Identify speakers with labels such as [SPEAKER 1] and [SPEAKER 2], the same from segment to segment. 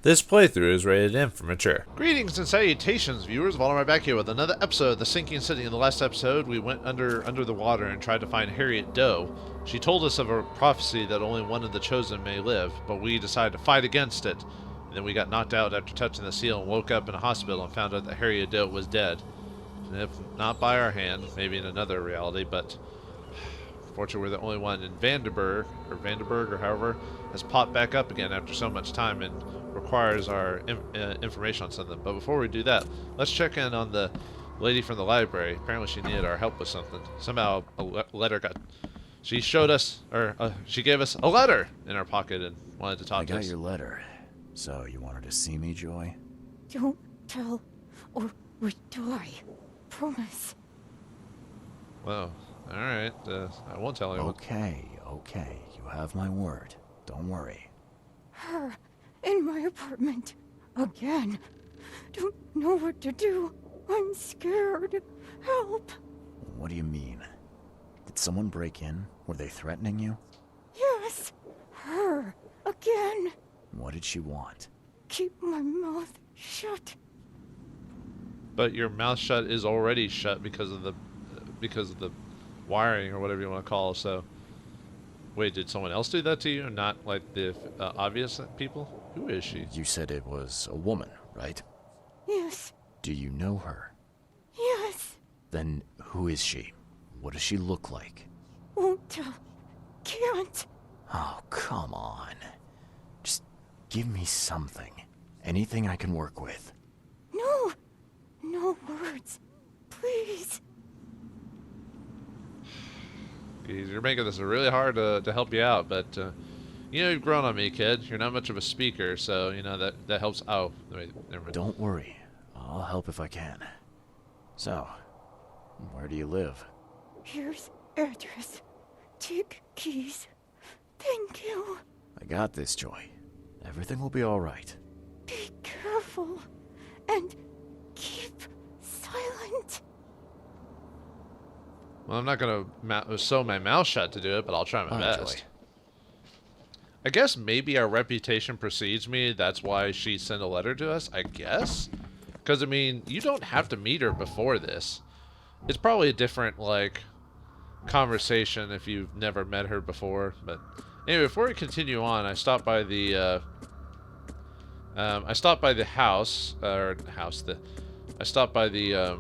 [SPEAKER 1] This playthrough is rated M for mature.
[SPEAKER 2] Greetings and salutations, viewers. Vauldemare back here with another episode of The Sinking City. In the last episode, we went under the water and tried to find Harriet Doe. She told us of a prophecy that only one of the chosen may live, but we decided to fight against it. And then we got knocked out after touching the seal and woke up in a hospital and found out that Harriet Doe was dead. And if not by our hand, maybe in another reality, but fortunately we're the only one. And Vanderberg, or however, has popped back up again after so much time and requires our information on something. But before we do that, let's check in on the lady from the library. Apparently she needed our help with something. Somehow a letter got... She showed us, or she gave us a letter in our pocket and wanted to talk to us.
[SPEAKER 3] I got your letter. So you wanted to see me, Joy?
[SPEAKER 4] Don't tell, or we die. Promise.
[SPEAKER 2] Well, alright. I won't tell anyone.
[SPEAKER 3] Okay. You have my word. Don't worry.
[SPEAKER 4] Her in my apartment. Again. Don't know what to do. I'm scared. Help.
[SPEAKER 3] What do you mean? Did someone break in? Were they threatening you?
[SPEAKER 4] Yes. Her. Again.
[SPEAKER 3] What did she want?
[SPEAKER 4] Keep my mouth shut.
[SPEAKER 2] But your mouth shut is already shut because of the wiring or whatever you want to call it. So, wait, did someone else do that to you? Not like the obvious people? Who is she?
[SPEAKER 3] You said it was a woman, right?
[SPEAKER 4] Yes.
[SPEAKER 3] Do you know her?
[SPEAKER 4] Yes.
[SPEAKER 3] Then who is she? What does she look like?
[SPEAKER 4] Won't tell. Can't.
[SPEAKER 3] Oh, come on. Just give me something. Anything I can work with.
[SPEAKER 4] No. No words. Please.
[SPEAKER 2] You're making this really hard to help you out, but you know, you've grown on me, kid. You're not much of a speaker, so you know that helps. Oh, wait, never mind.
[SPEAKER 3] Don't worry. I'll help if I can. So, where do you live?
[SPEAKER 4] Here's address. Take keys. Thank you.
[SPEAKER 3] I got this, Joy. Everything will be all right.
[SPEAKER 4] Be careful. And keep silent.
[SPEAKER 2] Well, I'm not gonna sew my mouth shut to do it, but I'll try my
[SPEAKER 3] All right,
[SPEAKER 2] best.
[SPEAKER 3] Joy.
[SPEAKER 2] I guess maybe our reputation precedes me. That's why she sent a letter to us. I guess, because I mean, you don't have to meet her before this. It's probably a different like conversation if you've never met her before. But anyway, before we continue on, I stopped by the house. I stopped by the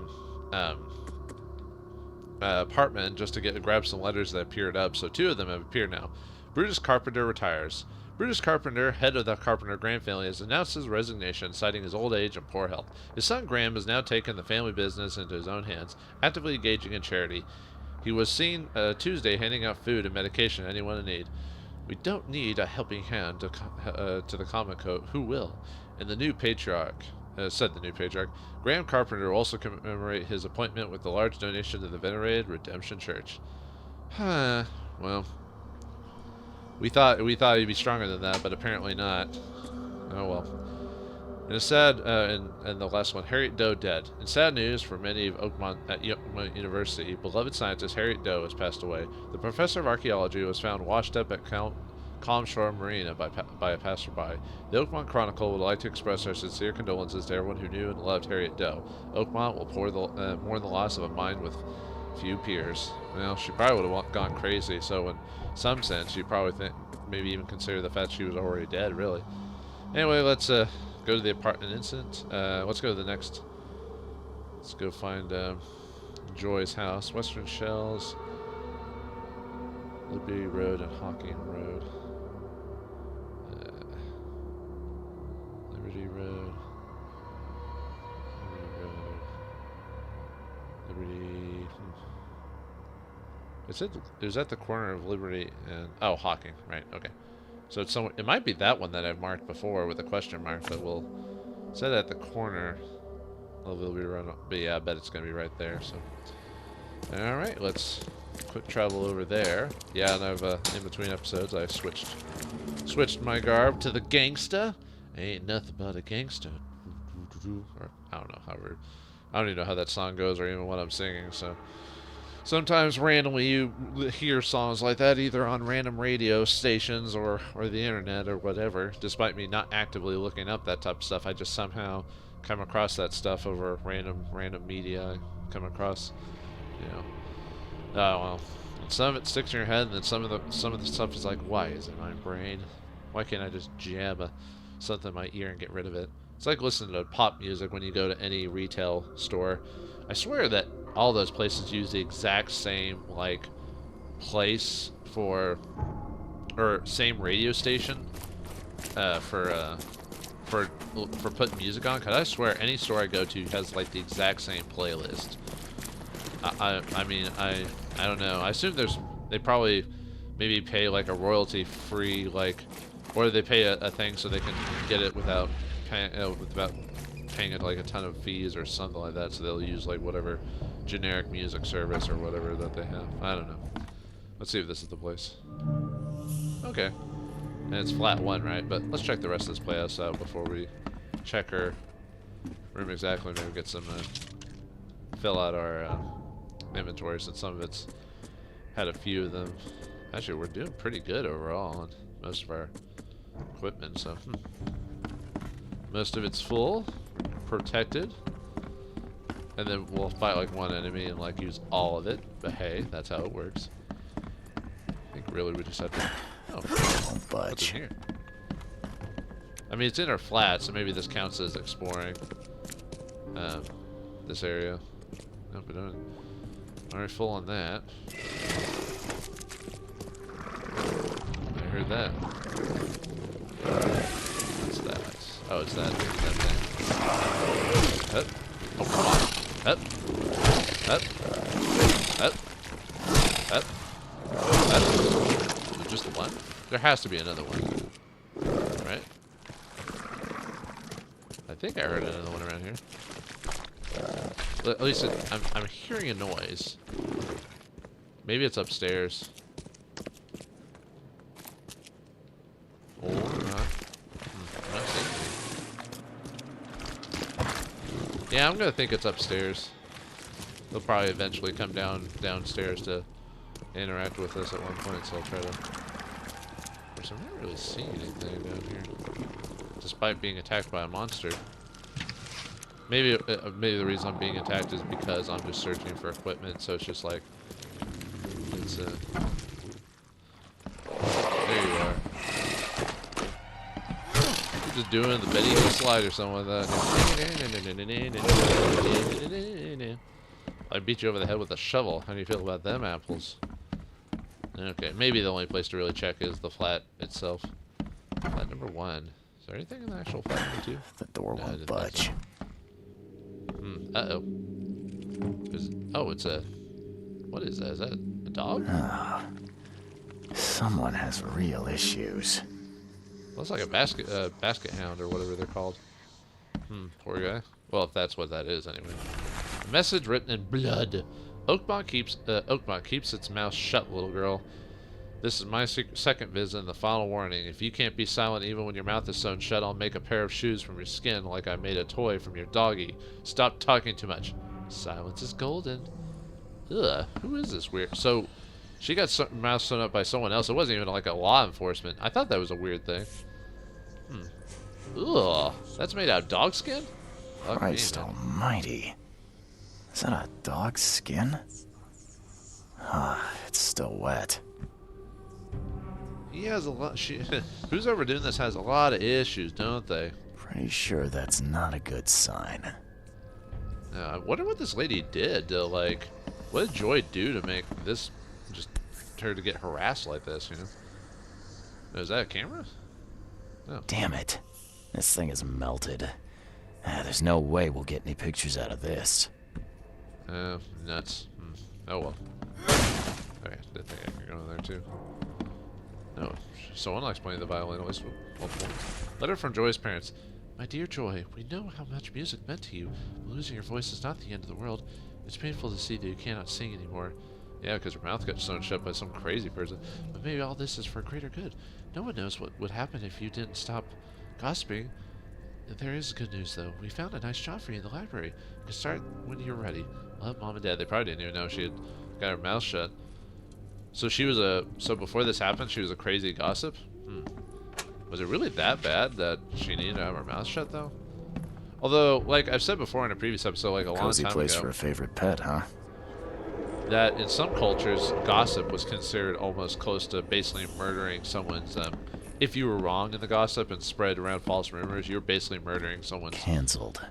[SPEAKER 2] apartment just to grab some letters that appeared up. So 2 of them have appeared now. Brutus Carpenter retires. Brutus Carpenter, head of the Carpenter Graham family, has announced his resignation, citing his old age and poor health. His son Graham has now taken the family business into his own hands, actively engaging in charity. He was seen Tuesday handing out food and medication to anyone in need. We don't need a helping hand to the common coat. Who will? And the new patriarch, said the new patriarch. Graham Carpenter will also commemorate his appointment with the large donation to the venerated Redemption Church. Well, we thought he'd be stronger than that, but apparently not. Oh well. And it's sad, and the last one, Harriet Doe dead. In sad news for many of Oakmont at Oakmont University, beloved scientist Harriet Doe has passed away. The professor of archaeology was found washed up at Calm Shore Marina by a passerby. The Oakmont Chronicle would like to express our sincere condolences to everyone who knew and loved Harriet Doe. Oakmont will mourn the loss of a mind with few peers. Well, she probably would have gone crazy, so in some sense, you probably maybe even consider the fact she was already dead, really. Anyway, let's go to the apartment incident. Let's go to the next. Let's go find Joy's house. Western Shells, Liberty Road, and Hawking Road. Liberty Road. It was at the corner of Liberty and Hawking, right? Okay, so it's it might be that one that I've marked before with a question mark, but we'll set it at the corner of Liberty Road. But yeah, I bet it's gonna be right there. So, all right, let's quick travel over there. Yeah, and I've in between episodes I switched my garb to the gangsta. Ain't nothing but a gangsta. Or I don't know, however, I don't even know how that song goes or even what I'm singing. So sometimes randomly you hear songs like that either on random radio stations or the internet or whatever. Despite me not actively looking up that type of stuff, I just somehow come across that stuff over random media. I come across, you know. Oh well, some of it sticks in your head, and then some of the stuff is like, why is it in my brain? Why can't I just jam something in my ear and get rid of it? It's like listening to pop music when you go to any retail store. I swear that all those places use the exact same like place or same radio station for putting music on. Cause I swear any store I go to has like the exact same playlist. I mean I don't know. I assume they probably maybe pay like a royalty free like, or they pay a thing so they can get it without paying it like a ton of fees or something like that. So they'll use like whatever generic music service or whatever that they have. I don't know. Let's see if this is the place. Okay. And it's flat 1, right? But let's check the rest of this playhouse out before we check our room exactly. Maybe get some fill out our inventory, since some of it's had a few of them. Actually, we're doing pretty good overall on most of our equipment, so most of it's full, protected, and then we'll fight like one enemy and like use all of it, but hey, that's how it works. I think really we just have to what's in here? I mean, it's in our flat, so maybe this counts as exploring this area. Nope, we don't. Already full on that. I heard that. What's that? Oh, it's that thing. Up. Oh, come on. Up. Up. Up. Up. Up. Is it just one? There has to be another one. Right? I think I heard another one around here. At least I'm hearing a noise. Maybe it's upstairs. Or not. I'm not seeing it. Yeah, I'm gonna think it's upstairs. They'll probably eventually come downstairs to interact with us at one point, so I'll try to. Of course, I'm not really seeing anything down here, despite being attacked by a monster. Maybe the reason I'm being attacked is because I'm just searching for equipment, so it's just like it's there you are. You're just doing the Betty Hill slide or something like that. I beat you over the head with a shovel. How do you feel about them apples? Okay, maybe the only place to really check is the flat itself. Flat number 1. Is there anything in the actual flat number 2?
[SPEAKER 3] The door won't budge.
[SPEAKER 2] Uh-oh. Oh, it's a... What is that? Is that a dog?
[SPEAKER 3] Someone has real issues.
[SPEAKER 2] Looks like a basket hound or whatever they're called. Poor guy. Well, if that's what that is, anyway. A message written in blood. Oakmont keeps its mouth shut, little girl. This is my second visit and the final warning. If you can't be silent even when your mouth is sewn shut, I'll make a pair of shoes from your skin like I made a toy from your doggy. Stop talking too much. Silence is golden. Ugh, who is this weird? So, she got mouth sewn up by someone else. It wasn't even like a law enforcement. I thought that was a weird thing. Ugh, that's made out of dog skin?
[SPEAKER 3] Christ almighty. Is that a dog's skin? It's still wet.
[SPEAKER 2] He has a lot. Who's ever doing this has a lot of issues, don't they?
[SPEAKER 3] Pretty sure that's not a good sign.
[SPEAKER 2] I wonder what this lady did to, like, what did Joy do to make this, just her to get harassed like this, you know? Is that a camera? No.
[SPEAKER 3] Damn it. This thing is melted. There's no way we'll get any pictures out of this.
[SPEAKER 2] Nuts. Oh well. Okay, didn't think I could go in there too. No, someone likes playing the violin, at least multiple. Letter from Joy's parents. My dear Joy, we know how much music meant to you. Losing your voice is not the end of the world. It's painful to see that you cannot sing anymore. Yeah, because her mouth got sewn shut by some crazy person. But maybe all this is for greater good. No one knows what would happen if you didn't stop gossiping. There is good news, though. We found a nice job for you in the library. You can start when you're ready. Love, Mom and Dad. They probably didn't even know she had got her mouth shut. So she was so before this happened, she was a crazy gossip? Was it really that bad that she needed to have her mouth shut, though? Although, like I've said before in a previous episode, like a long
[SPEAKER 3] Cozy
[SPEAKER 2] time
[SPEAKER 3] place
[SPEAKER 2] ago,
[SPEAKER 3] for a favorite pet, huh?
[SPEAKER 2] that in some cultures, gossip was considered almost close to basically murdering someone's, if you were wrong in the gossip and spread around false rumors, you were basically murdering someone's...
[SPEAKER 3] Cancelled.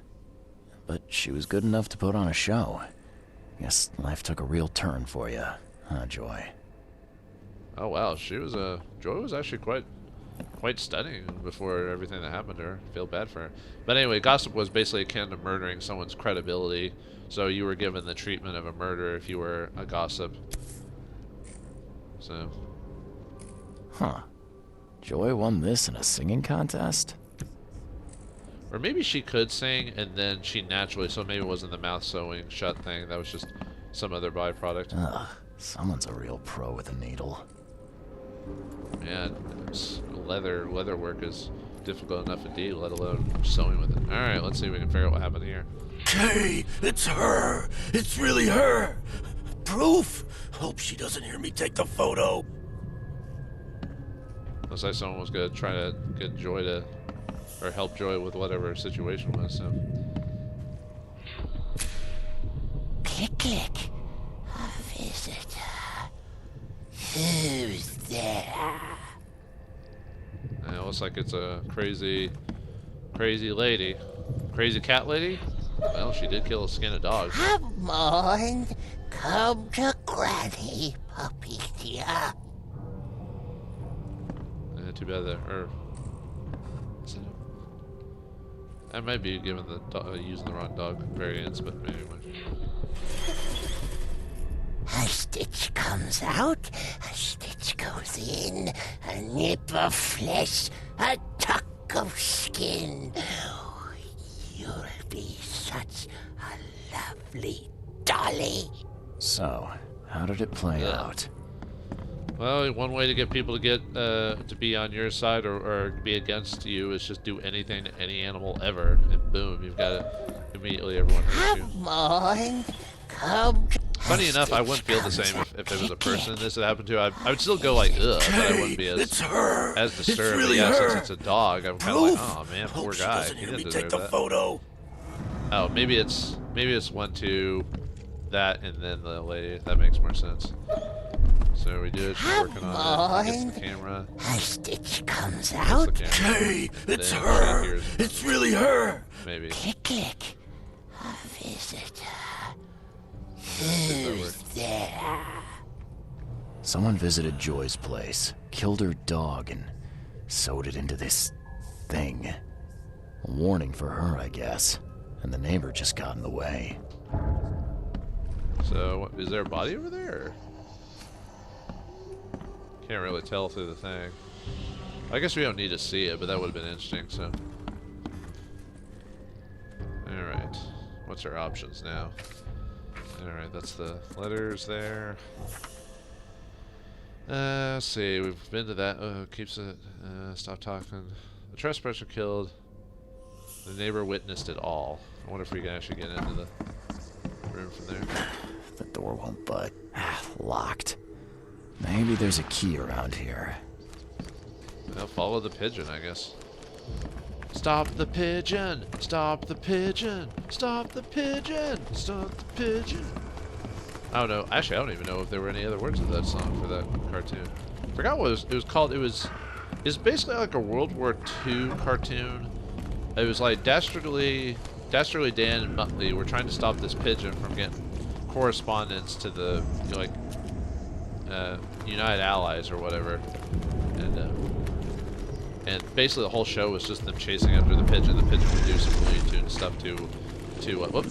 [SPEAKER 3] But she was good enough to put on a show. Guess life took a real turn for you, huh, Joy?
[SPEAKER 2] Oh wow, she was Joy was actually quite stunning before everything that happened to her. I feel bad for her. But anyway, gossip was basically akin to murdering someone's credibility. So you were given the treatment of a murderer if you were a gossip. So.
[SPEAKER 3] Huh. Joy won this in a singing contest?
[SPEAKER 2] Or maybe she could sing and then she naturally, so maybe it wasn't the mouth sewing shut thing. That was just some other byproduct.
[SPEAKER 3] Ugh, someone's a real pro with a needle.
[SPEAKER 2] Yeah, leather work is difficult enough indeed, let alone sewing with it. Alright, let's see if we can figure out what happened here.
[SPEAKER 5] Kay, it's her! It's really her! Proof? Hope she doesn't hear me take the photo.
[SPEAKER 2] Looks like someone was gonna try to get Joy to, or help Joy with whatever her situation was, so.
[SPEAKER 5] Click, click. A visitor. Who's there?
[SPEAKER 2] And it looks like it's a crazy lady. Crazy cat lady? Well, she did kill a skin of dog.
[SPEAKER 5] Come on. Come to Granny, puppy dear.
[SPEAKER 2] Too bad that, or... I might be giving the using the wrong dog variants, but maybe.
[SPEAKER 5] A stitch comes out, a stitch goes in, a nip of flesh, a tuck of skin. You'll be such a lovely dolly.
[SPEAKER 3] So, how did it play out?
[SPEAKER 2] Well, one way to get people to get to be on your side or be against you is just do anything to any animal ever, and boom, you've got it. Immediately, everyone hates you.
[SPEAKER 5] Come on, come.
[SPEAKER 2] Funny enough, I wouldn't feel the same if it was a person this had happened to. I would still go like, ugh, but I wouldn't be as disturbed.
[SPEAKER 5] Really
[SPEAKER 2] but yeah,
[SPEAKER 5] her.
[SPEAKER 2] since it's a dog, I'm kind of like, oh man, poor
[SPEAKER 5] Hope she
[SPEAKER 2] guy.
[SPEAKER 5] doesn't
[SPEAKER 2] He
[SPEAKER 5] hear
[SPEAKER 2] didn't
[SPEAKER 5] me
[SPEAKER 2] deserve
[SPEAKER 5] take the
[SPEAKER 2] that.
[SPEAKER 5] photo.
[SPEAKER 2] Oh, maybe it's 1-2, that, and then the lady. That makes more sense. So we do it. She's working on it. Gets the camera.
[SPEAKER 5] A stitch comes
[SPEAKER 2] Gets
[SPEAKER 5] out.
[SPEAKER 2] the camera.
[SPEAKER 5] Kay, it's
[SPEAKER 2] Then
[SPEAKER 5] her.
[SPEAKER 2] she hears it.
[SPEAKER 5] It's really her.
[SPEAKER 2] Maybe.
[SPEAKER 5] Click, click. A visitor.
[SPEAKER 2] That
[SPEAKER 5] Who's
[SPEAKER 2] worked.
[SPEAKER 5] there?
[SPEAKER 3] Someone visited Joy's place, killed her dog, and sewed it into this thing. A warning for her, I guess. And the neighbor just got in the way.
[SPEAKER 2] So, is there a body over there? Can't really tell through the thing. I guess we don't need to see it, but that would have been interesting, so. Alright. What's our options now? Alright, that's the letters there. Let's see, we've been to that. Keeps it. Stop talking. The trespasser killed. The neighbor witnessed it all. I wonder if we can actually get into the room from there.
[SPEAKER 3] The door won't budge. Locked. Maybe there's a key around here.
[SPEAKER 2] Well, follow the pigeon, I guess. Stop the pigeon! Stop the pigeon! Stop the pigeon! Stop the pigeon! I don't know. Actually, I don't even know if there were any other words of that song for that cartoon. I forgot what it was called. It's basically like a World War II cartoon. It was like Dastardly Dan and Muttley were trying to stop this pigeon from getting correspondence to the United Allies or whatever, and basically the whole show was just them chasing after the pigeon. The pigeon would do some Looney Tunes stuff to what? Whoop.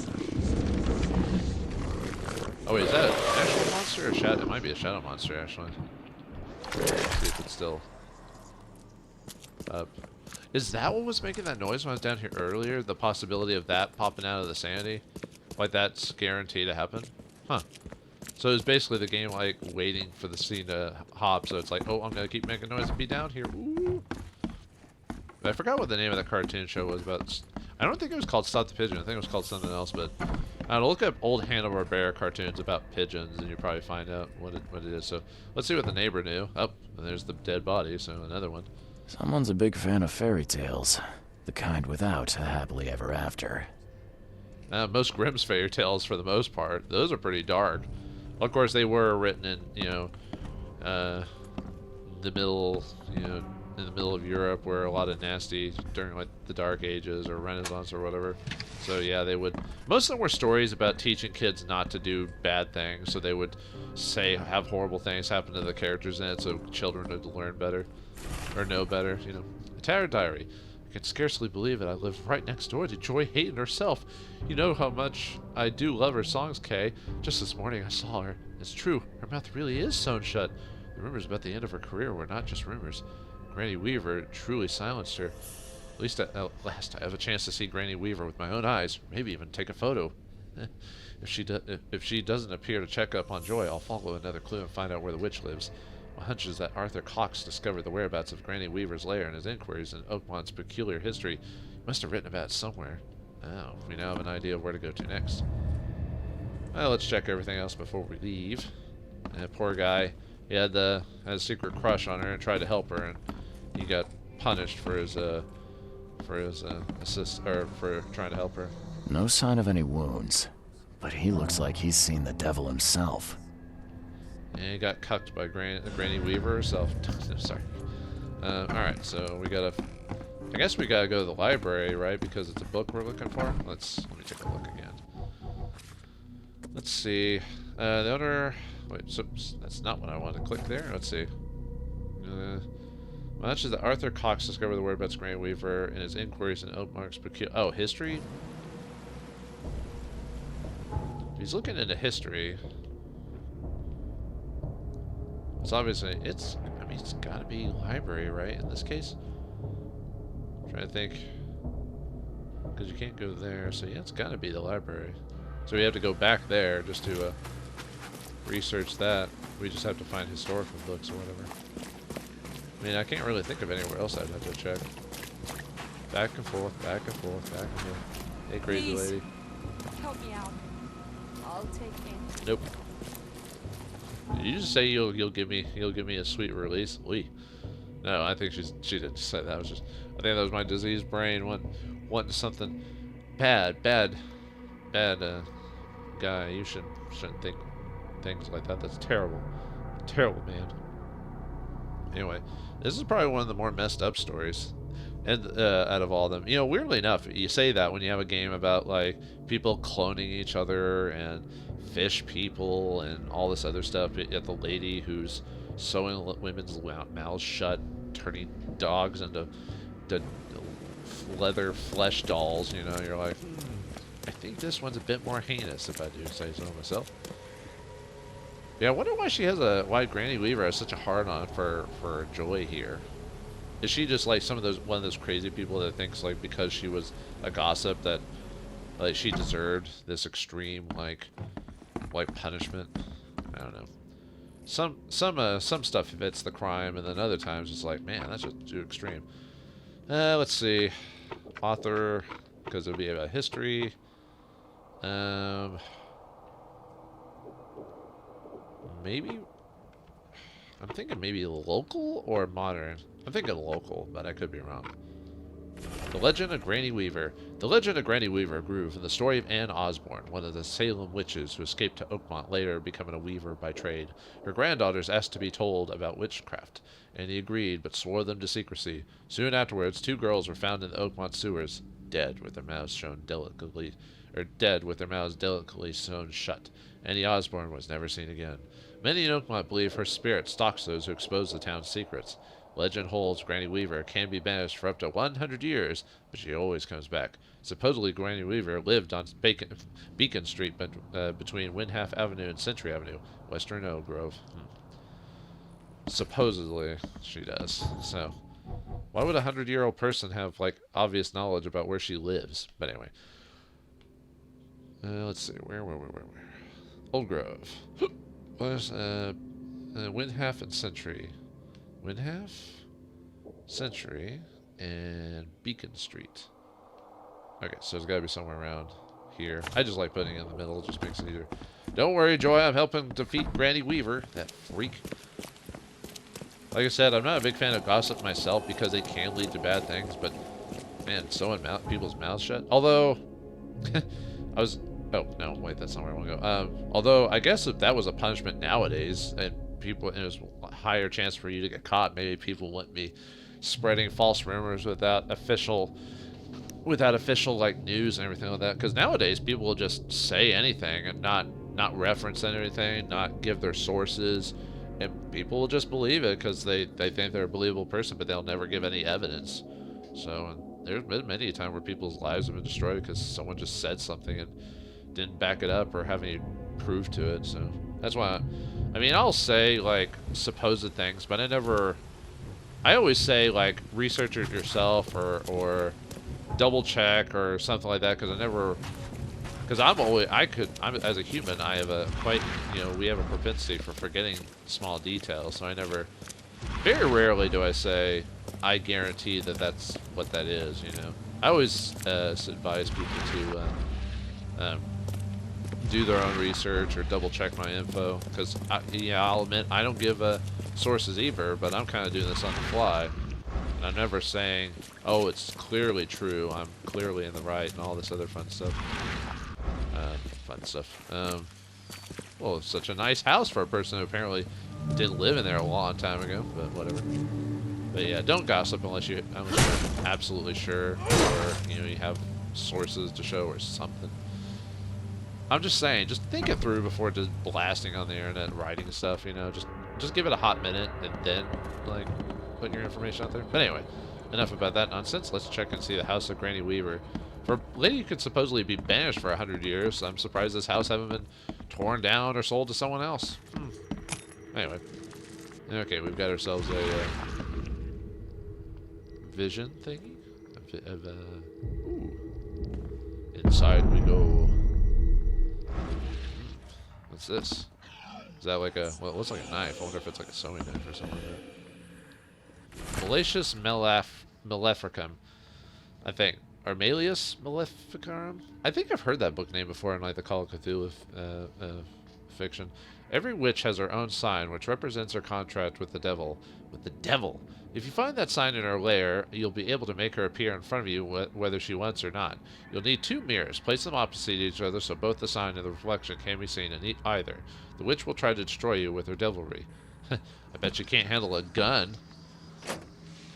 [SPEAKER 2] Oh wait, is that an actual monster or a shadow? It might be a shadow monster actually. Let's see if it's still up. Is that what was making that noise when I was down here earlier? The possibility of that popping out of the sanity? Like that's guaranteed to happen? Huh. So it's basically the game like waiting for the scene to hop, so it's like, oh, I'm gonna keep making noise and be down here. Ooh. I forgot what the name of that cartoon show was about. I don't think it was called Stop the Pigeon. I think it was called something else, but I don't know, look up old Hanna-Barbera cartoons about pigeons, and you probably find out what it is. So let's see what the neighbor knew. Oh, and there's the dead body, so another one.
[SPEAKER 3] Someone's a big fan of fairy tales. The kind without a happily ever after.
[SPEAKER 2] Most Grimm's fairy tales, for the most part, those are pretty dark. Well, of course, they were written in, the middle, in the middle of Europe, where a lot of nasty during like the Dark Ages or Renaissance or whatever. So yeah, they would. Most of them were stories about teaching kids not to do bad things. So they would have horrible things happen to the characters in it, so children would learn better or know better. A Tattered Diary. I can scarcely believe it. I live right next door to Joy Hayden herself. You know how much I do love her songs, Kay. Just this morning I saw her. It's true. Her mouth really is sewn shut. The rumors about the end of her career were not just rumors. Granny Weaver truly silenced her. At least at last I have a chance to see Granny Weaver with my own eyes, maybe even take a photo. If she doesn't appear to check up on Joy, I'll follow another clue and find out where the witch lives. My hunch is that Arthur Cox discovered the whereabouts of Granny Weaver's lair in his inquiries in Oakmont's peculiar history. He must have written about it somewhere. Oh, we now have an idea of where to go to next. Well, let's check everything else before we leave. That poor guy, he had a secret crush on her and tried to help her, and he got punished for his for trying to help her.
[SPEAKER 3] No sign of any wounds, but he looks like he's seen the devil himself.
[SPEAKER 2] And he got cucked by Granny Weaver herself. Sorry. Alright, so we gotta... I guess we gotta go to the library, right? Because it's a book we're looking for. Let me take a look again. Let's see. The owner... Wait, so that's not what I wanted to click there. Let's see. Much is that Arthur Cox discovered the whereabouts of Granny Weaver in his inquiries in Oakmont's peculiar... Oh, history? He's looking into history. It's obviously... it's gotta be library, right? In this case? I'm trying to think. Because you can't go there, so yeah, it's gotta be the library. So we have to go back there just to research that. We just have to find historical books or whatever. I mean, I can't really think of anywhere else I'd have to check. Back and forth, back and forth, back and forth. Hey, crazy
[SPEAKER 6] Please.
[SPEAKER 2] lady.
[SPEAKER 6] Help me out. I'll take it.
[SPEAKER 2] Nope. Did you just say you'll give me a sweet release? Lee. No, I think she didn't say that. I think that was my diseased brain wanting something bad guy. You shouldn't think things like that. That's terrible. Terrible, man. Anyway, this is probably one of the more messed up stories, and out of all of them. Weirdly enough, you say that when you have a game about like people cloning each other and fish people and all this other stuff. You have the lady who's sewing women's mouths shut, turning dogs into leather flesh dolls. You're like, I think this one's a bit more heinous, if I do say so myself. Yeah, I wonder why Granny Weaver has such a hard-on for Joy here. Is she just like one of those crazy people that thinks like because she was a gossip that like she deserved this extreme like punishment? I don't know. Some stuff fits the crime, and then other times it's like, man, that's just too extreme. Let's see, author, because it'll be about history. Maybe I'm thinking maybe local or modern. I'm thinking local, but I could be wrong. The Legend of Granny Weaver. The legend of Granny Weaver grew from the story of Anne Osborne, one of the Salem witches who escaped to Oakmont, later becoming a weaver by trade. Her granddaughters asked to be told about witchcraft, and he agreed, but swore them to secrecy. Soon afterwards, 2 girls were found in the Oakmont sewers, dead with their mouths delicately sewn shut. Annie Osborne was never seen again. Many in Oakmont believe her spirit stalks those who expose the town's secrets. Legend holds Granny Weaver can be banished for up to 100 years, but she always comes back. Supposedly, Granny Weaver lived on Beacon Street between Windhalf Avenue and Century Avenue, Western Oak Grove. Supposedly, she does. So, why would a 100-year-old person have, like, obvious knowledge about where she lives? But anyway. Let's see. Where? Old Grove. Where's, Windhalf and Century. Windhalf, Century, and Beacon Street. Okay, so it's got to be somewhere around here. I just like putting it in the middle. It just makes it easier. Don't worry, Joy. I'm helping defeat Granny Weaver. That freak. Like I said, I'm not a big fan of gossip myself because they can lead to bad things, but man, sewing people's mouths shut. Although, I was... Oh, no, wait, that's not where I want to go. Although, I guess if that was a punishment nowadays, and people, and it was a higher chance for you to get caught, maybe people wouldn't be spreading false rumors without official, like, news and everything like that. Because nowadays, people will just say anything and not reference anything, not give their sources, and people will just believe it because they think they're a believable person, but they'll never give any evidence. So, and there's been many a time where people's lives have been destroyed because someone just said something and didn't back it up or have any proof to it. So that's why I mean, I'll say like supposed things, but I always say like research it yourself or double check or something like that, because I'm as a human, I have a quite, we have a propensity for forgetting small details. So very rarely do I say I guarantee that that's what that is. I always advise people to do their own research or double check my info, because I'll admit I don't give sources either, but I'm kind of doing this on the fly, and I'm never saying, oh, it's clearly true, I'm clearly in the right, and all this other fun stuff. Well, it's such a nice house for a person who apparently didn't live in there a long time ago, but whatever. But yeah, don't gossip unless you're absolutely sure, or you have sources to show or something. I'm just saying, just think it through before just blasting on the internet, writing stuff. Just give it a hot minute and then like put your information out there. But anyway, enough about that nonsense. Let's check and see the house of Granny Weaver. For a lady who could supposedly be banished for 100 years, I'm surprised this house hasn't been torn down or sold to someone else. Anyway, okay, we've got ourselves a vision thingy. Ooh. Inside we go. What's this? Is that like well, it looks like a knife. I wonder if it's like a sewing knife or something like that. Malleus Maleficum, I think. Or Malleus Maleficarum? I think I've heard that book name before in like the Call of Cthulhu fiction. Every witch has her own sign, which represents her contract with the devil. With the devil! If you find that sign in her lair, you'll be able to make her appear in front of you whether she wants or not. You'll need 2 mirrors. Place them opposite each other so both the sign and the reflection can be seen in either. The witch will try to destroy you with her devilry. I bet you can't handle a gun.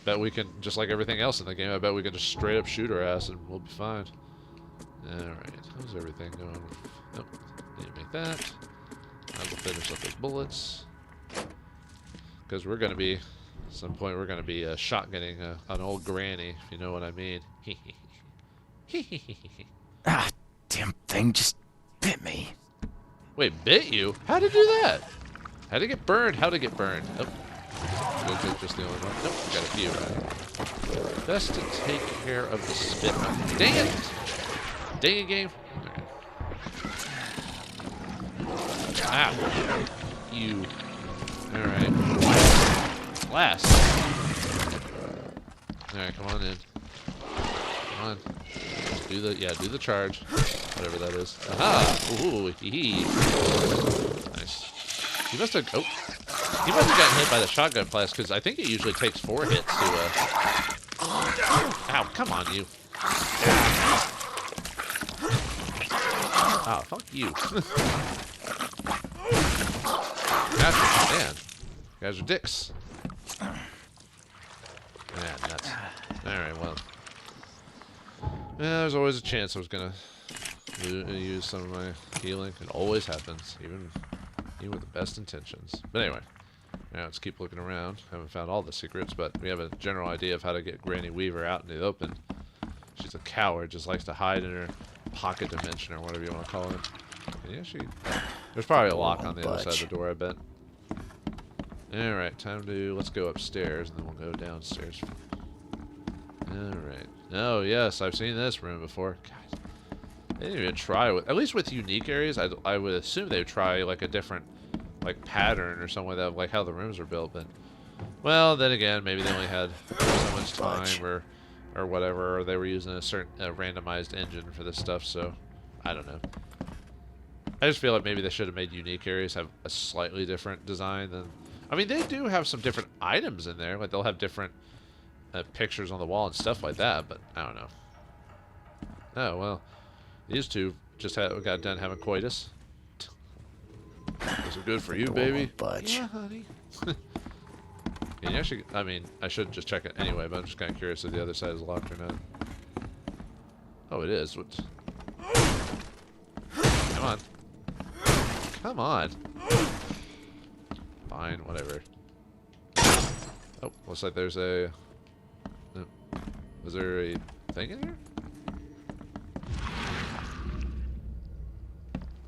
[SPEAKER 2] Bet we can, just like everything else in the game, I bet we can just straight up shoot her ass and we'll be fine. Alright, how's everything going? Nope, need to make that. I will finish up those bullets. Because we're going to be, at some point, we're going to be shotgunning an old granny, if you know what I mean.
[SPEAKER 3] Ah, damn thing just bit me.
[SPEAKER 2] Wait, bit you? How'd it do that? How'd it get burned? How'd it get burned? Oh. Just the only one. Nope, we got a few, right? Best to take care of the spit. Oh, dang it! Dang it, game. Okay. Ow. You. Alright. Last. Alright, come on in. Come on. Do the charge. Whatever that is. Aha! Ooh, hee. Nice. He must have... Oh. He must have gotten hit by the shotgun blast, because I think it usually takes 4 hits to, Ow, come on, you. Oh, fuck you. Gotcha, man. You guys are dicks. Yeah, nuts. Alright, well. Yeah, there's always a chance I was gonna use some of my healing. It always happens, even with the best intentions. But anyway. Now let's keep looking around. Haven't found all the secrets, but we have a general idea of how to get Granny Weaver out in the open. She's a coward, just likes to hide in her pocket dimension or whatever you want to call it. Yeah, there's probably a lock on the other side of the door, I bet. Alright, let's go upstairs and then we'll go downstairs. Alright. Oh, yes, I've seen this room before. God. They didn't even try at least with unique areas, I would assume they would try like a different like pattern or something like that, like how the rooms are built, but well, then again, maybe they only had so much time or whatever, or they were using a certain randomized engine for this stuff, so I don't know. I just feel like maybe they should have made unique areas have a slightly different design than... I mean, they do have some different items in there. Like, they'll have different pictures on the wall and stuff like that, but I don't know. Oh, well. These two just got done having coitus. Those are good for you, baby.
[SPEAKER 3] Budge.
[SPEAKER 2] Yeah, honey. Can you actually... I mean, I should just check it anyway, but I'm just kind of curious if the other side is locked or not. Oh, it is. What? Come on. Come on. Fine, whatever. Oh, looks like there's a... Was there a thing in here?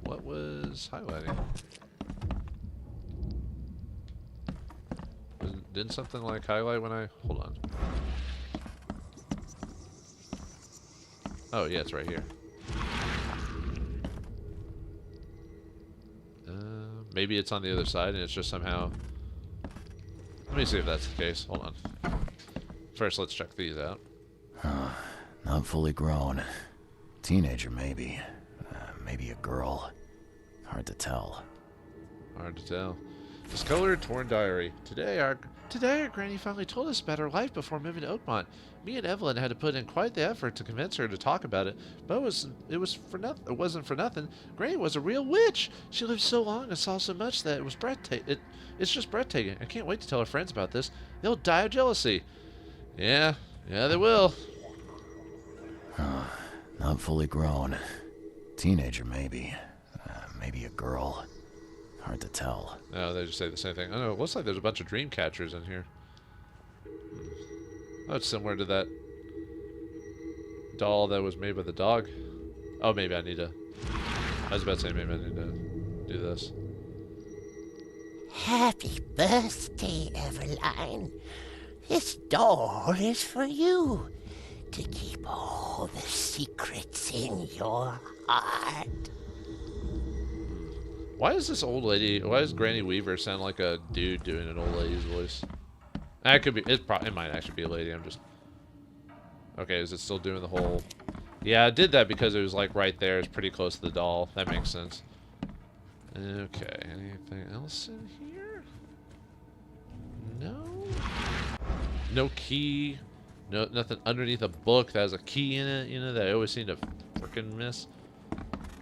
[SPEAKER 2] What was highlighting? Didn't something like highlight when I... Hold on. Oh, yeah, it's right here. Maybe it's on the other side and it's just somehow... Let me see if that's the case. Hold on. First, let's check these out.
[SPEAKER 3] Not fully grown. Teenager, maybe. Maybe a girl. Hard to tell.
[SPEAKER 2] Hard to tell. Discolored, torn diary. Today our granny finally told us about her life before moving to Oakmont. Me and Evelyn had to put in quite the effort to convince her to talk about it, but it wasn't for nothing. Granny was a real witch. She lived so long and saw so much that it was breathtaking. It's just breathtaking. I can't wait to tell her friends about this. They'll die of jealousy. Yeah, they will.
[SPEAKER 3] Not fully grown. Teenager, maybe. Maybe a girl. Hard to tell.
[SPEAKER 2] No, they just say the same thing. Oh, no, it looks like there's a bunch of dream catchers in here. Oh, it's similar to that doll that was made by the dog. Oh, maybe I need to... I was about to say maybe I need to do this.
[SPEAKER 7] Happy birthday, Eveline. This doll is for you, to keep all the secrets in your heart.
[SPEAKER 2] Why is this old lady... Why does Granny Weaver sound like a dude doing an old lady's voice? It could be... It might actually be a lady. I'm just... Okay, is it still doing the whole... Yeah, it did that because it was like right there. It's pretty close to the doll. That makes sense. Okay, anything else in here? No? No key. No, nothing underneath a book that has a key in it, you know, that I always seem to frickin' miss.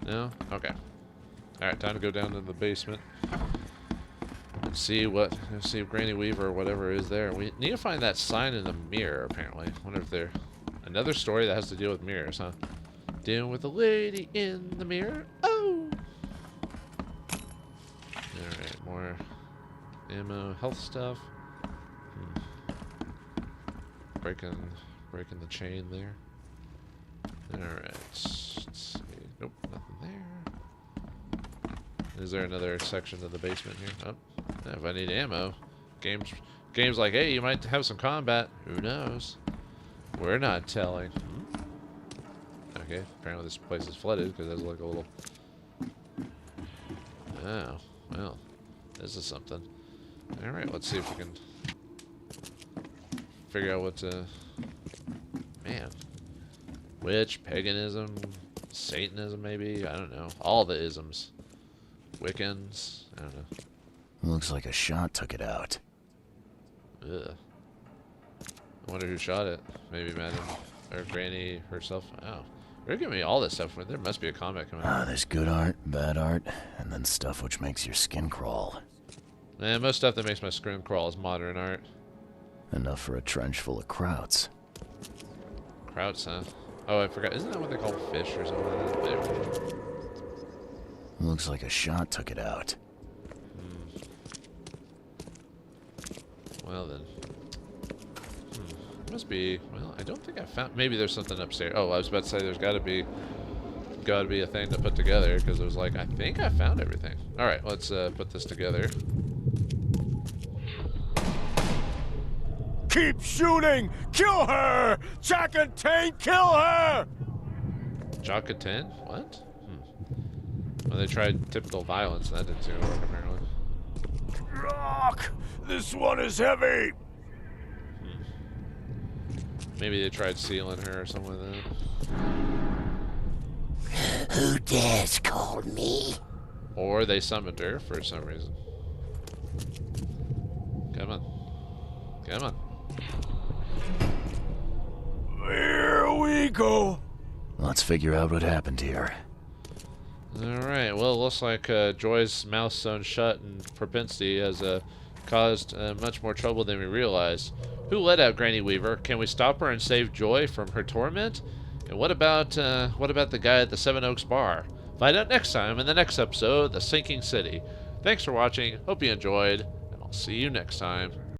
[SPEAKER 2] No? Okay. Alright, time to go down to the basement. And see if Granny Weaver or whatever is there. We need to find that sign in the mirror, apparently. Wonder if there... Another story that has to deal with mirrors, huh? Dealing with the lady in the mirror. Oh! Alright, more ammo, health stuff. Breaking the chain there. Alright. Let's see. Nope, nothing there. Is there another section of the basement here? Oh, if I need ammo. Game's like, hey, you might have some combat. Who knows? We're not telling. Okay, apparently this place is flooded because there's like a little... Oh, well, this is something. Alright, let's see if we can figure out what to... Man. Witch, paganism, Satanism maybe? I don't know. All the isms. Wiccans? I don't know.
[SPEAKER 3] Looks like a shot took it out.
[SPEAKER 2] Ugh. I wonder who shot it. Maybe Madam or Granny herself. Oh. They're giving me all this stuff. There must be a comic coming out.
[SPEAKER 3] There's good art, bad art, and then stuff which makes your skin crawl.
[SPEAKER 2] Man, most stuff that makes my skin crawl is modern art.
[SPEAKER 3] Enough for a trench full of krauts.
[SPEAKER 2] Krauts, huh? Oh, I forgot. Isn't that what they call fish or something like that?
[SPEAKER 3] Looks like a shot took it out.
[SPEAKER 2] Well then. Must be... Well, I don't think I found... Maybe there's something upstairs. Oh, I was about to say there's gotta be a thing to put together, because it was like, I think I found everything. Alright, let's put this together.
[SPEAKER 5] Keep shooting! Kill her! Jack and Tane, kill her!
[SPEAKER 2] Jock at 10? What? Well, they tried typical violence, and that didn't seem to work, apparently.
[SPEAKER 5] Rock! This one is heavy!
[SPEAKER 2] Maybe they tried sealing her or something like that.
[SPEAKER 7] Who dares call me?
[SPEAKER 2] Or they summoned her for some reason. Come on. Come on.
[SPEAKER 5] Here we go.
[SPEAKER 3] Let's figure out what happened here.
[SPEAKER 2] Alright, well, it looks like Joy's mouth sewn shut and propensity has caused much more trouble than we realized. Who let out Granny Weaver? Can we stop her and save Joy from her torment? And what about the guy at the Seven Oaks bar? Find out next time in the next episode, The Sinking City. Thanks for watching, hope you enjoyed, and I'll see you next time.